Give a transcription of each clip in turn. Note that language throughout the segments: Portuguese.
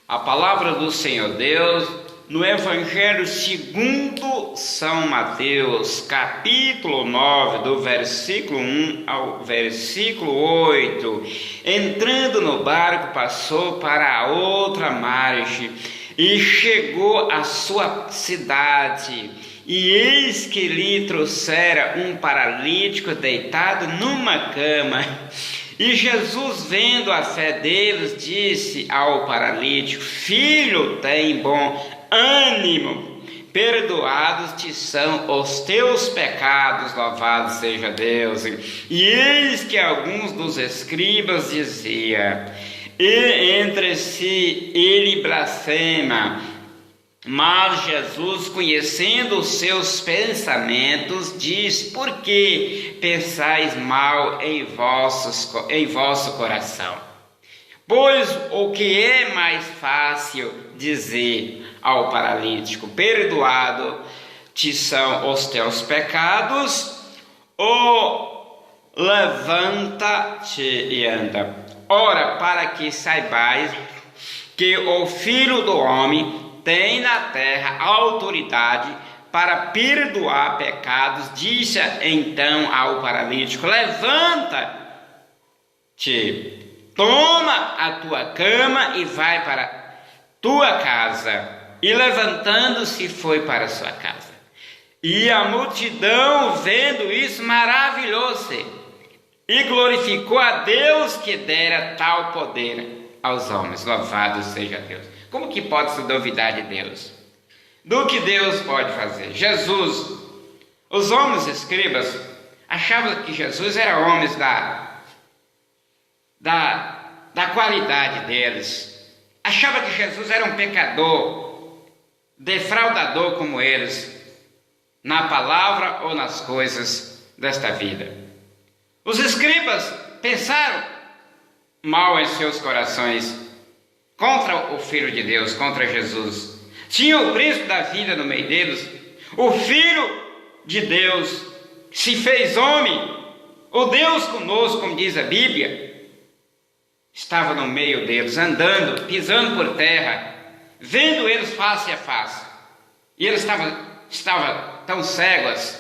A palavra do Senhor Deus no Evangelho segundo São Mateus, capítulo 9, do versículo 1 ao versículo 8. Entrando no barco, passou para a outra margem e chegou à sua cidade. E eis que lhe trouxera um paralítico deitado numa cama. E Jesus, vendo a fé deles, disse ao paralítico: Filho, tem bom ânimo, perdoados te são os teus pecados, louvado seja Deus. E eis que alguns dos escribas diziam, e entre si ele blasfema. Mas Jesus, conhecendo os seus pensamentos, diz: Por que pensais mal em vosso coração? Pois o que é mais fácil dizer ao paralítico: Perdoado te são os teus pecados, ou levanta-te e anda? Ora, para que saibais que o Filho do Homem tem na terra autoridade para perdoar pecados, disse então ao paralítico: Levanta-te, toma a tua cama e vai para tua casa. E levantando-se foi para sua casa. E a multidão, vendo isso, maravilhou-se e glorificou a Deus que dera tal poder aos homens. Louvado seja Deus. Como que pode se duvidar de Deus? Do que Deus pode fazer? Jesus, os homens escribas achavam que Jesus era homens da qualidade deles. Achavam que Jesus era um pecador, defraudador como eles, na palavra ou nas coisas desta vida. Os escribas pensaram mal em seus corações contra o Filho de Deus, contra Jesus. Tinha o príncipe da vida no meio deles, o Filho de Deus se fez homem, o Deus conosco, como diz a Bíblia, estava no meio deles, andando, pisando por terra, vendo eles face a face. E eles estavam tão cegos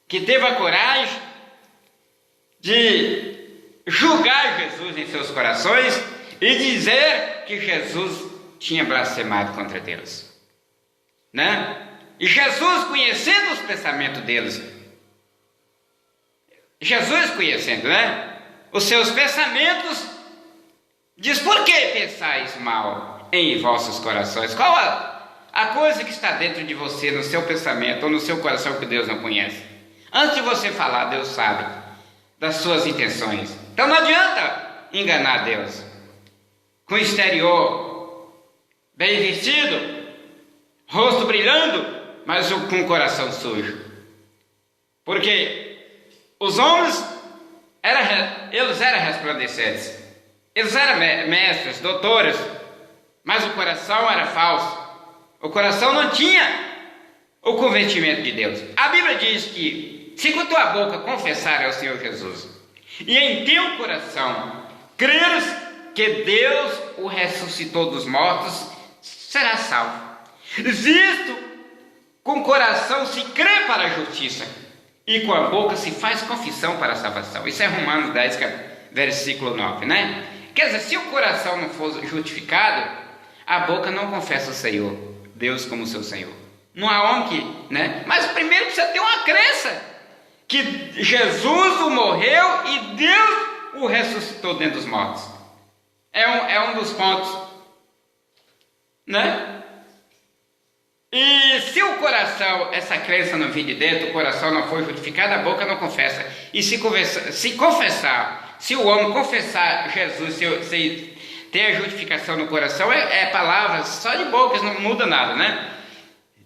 que teve a coragem de julgar Jesus em seus corações e dizer que Jesus tinha blasfemado contra Deus, né? E Jesus, conhecendo os pensamentos deles, Jesus conhecendo, né, os seus pensamentos, diz: Por que pensais mal em vossos corações? Qual a coisa que está dentro de você, no seu pensamento ou no seu coração, que Deus não conhece? Antes de você falar, Deus sabe das suas intenções. Então não adianta enganar Deus com exterior bem vestido, rosto brilhando, mas com o coração sujo. Porque os homens eles eram resplandecentes, eles eram mestres, doutores, mas o coração era falso. O coração não tinha o convertimento de Deus. A Bíblia diz que se com tua boca confessar ao Senhor Jesus e em teu coração creres que Deus o ressuscitou dos mortos, será salvo. Visto com o coração se crê para a justiça e com a boca se faz confissão para a salvação. Isso é Romanos 10, versículo 9, né? Quer dizer, se o coração não for justificado, a boca não confessa o Senhor, Deus como seu Senhor. Não há homem que, né? Mas primeiro precisa ter uma crença que Jesus o morreu e Deus o ressuscitou dentro dos mortos. É um dos pontos, né? E se o coração, essa crença não vir de dentro, o coração não foi justificado, a boca não confessa. E se confessar, se o homem confessar Jesus, se ter a justificação no coração, é palavras só de boca, não muda nada, né?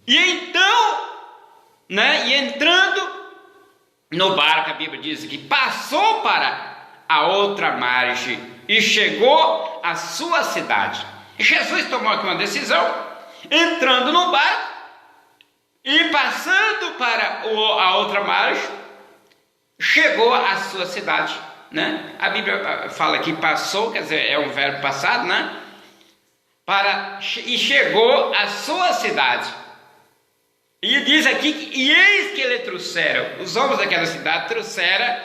E então, né? E entrando no barco, a Bíblia diz que passou para a outra margem e chegou à sua cidade. Jesus tomou aqui uma decisão, entrando no barco e passando para a outra margem, chegou à sua cidade, né? A Bíblia fala que passou, quer dizer, é um verbo passado, né? e chegou à sua cidade. E diz aqui, e eis que ele trouxeram, os homens daquela cidade trouxeram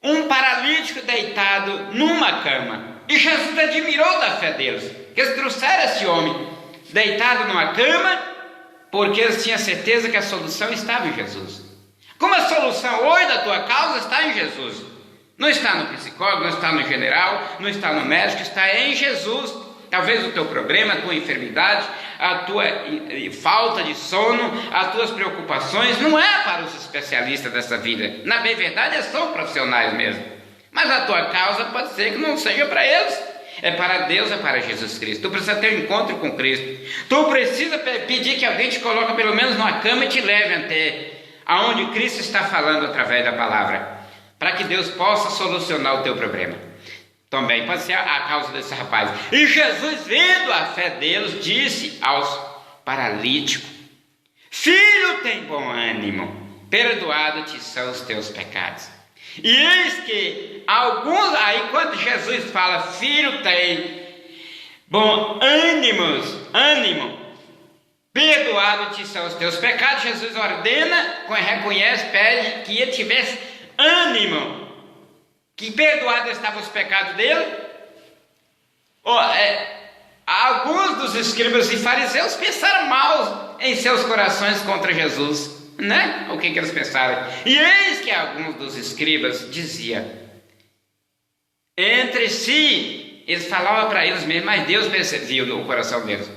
um paralítico deitado numa cama. E Jesus admirou da fé deles, que eles trouxeram esse homem deitado numa cama, porque eles tinham certeza que a solução estava em Jesus. Como a solução hoje da tua causa está em Jesus. Não está no psicólogo, não está no general, não está no médico, está em Jesus. Talvez o teu problema, a tua enfermidade, a tua falta de sono, as tuas preocupações, não é para os especialistas dessa vida. Na bem verdade, são profissionais mesmo. Mas a tua causa pode ser que não seja para eles. É para Deus, é para Jesus Cristo. Tu precisa ter um encontro com Cristo. Tu precisa pedir que alguém te coloque pelo menos numa cama e te leve até aonde Cristo está falando através da palavra, para que Deus possa solucionar o teu problema. Também pode ser a causa desse rapaz. E Jesus, vendo a fé deles, disse aos paralíticos: filho, tem bom ânimo, perdoado-te são os teus pecados. E eis que alguns, aí quando Jesus fala, filho, tem bom ânimo, perdoado-te são os teus pecados, Jesus ordena, reconhece, pede que ele tivesse ânimo, que perdoado estavam os pecados dele. Alguns dos escribas e fariseus pensaram mal em seus corações contra Jesus, né? O que eles pensaram? E eis que alguns dos escribas diziam entre si, eles falavam para eles mesmos, mas Deus percebeu no coração deles.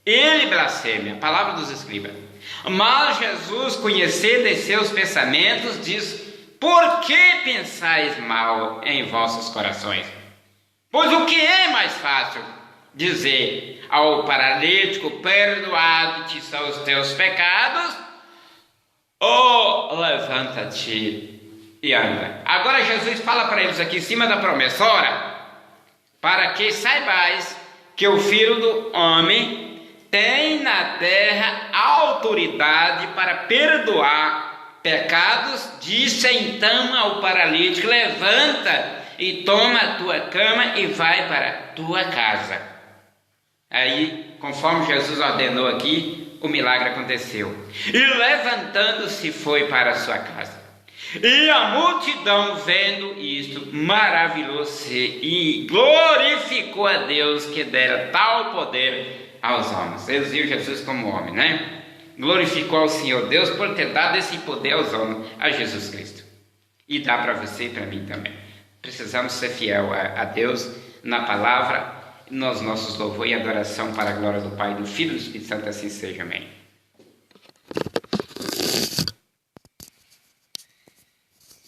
Ele blasfêmia, a palavra dos escribas. Mas Jesus, conhecendo em seus pensamentos, diz: por que pensais mal em vossos corações? Pois o que é mais fácil? Dizer ao paralítico: perdoado-te são os teus pecados, ou levanta-te e anda. Agora Jesus fala para eles aqui em cima da promessa: ora, para que saibais que o Filho do Homem tem na terra autoridade para perdoar pecados, disse então ao paralítico: levanta e toma a tua cama e vai para a tua casa. Aí, conforme Jesus ordenou aqui, o milagre aconteceu. E levantando-se foi para a sua casa. E a multidão, vendo isto, maravilhou-se e glorificou a Deus que dera tal poder aos homens. Eles viram Jesus como homem, né? Glorificou ao Senhor Deus por ter dado esse poder aos homens, a Jesus Cristo. E dá para você e para mim também. Precisamos ser fiel a Deus na palavra, nos nossos louvor e adoração para a glória do Pai, do Filho e do Espírito Santo, assim seja. Amém.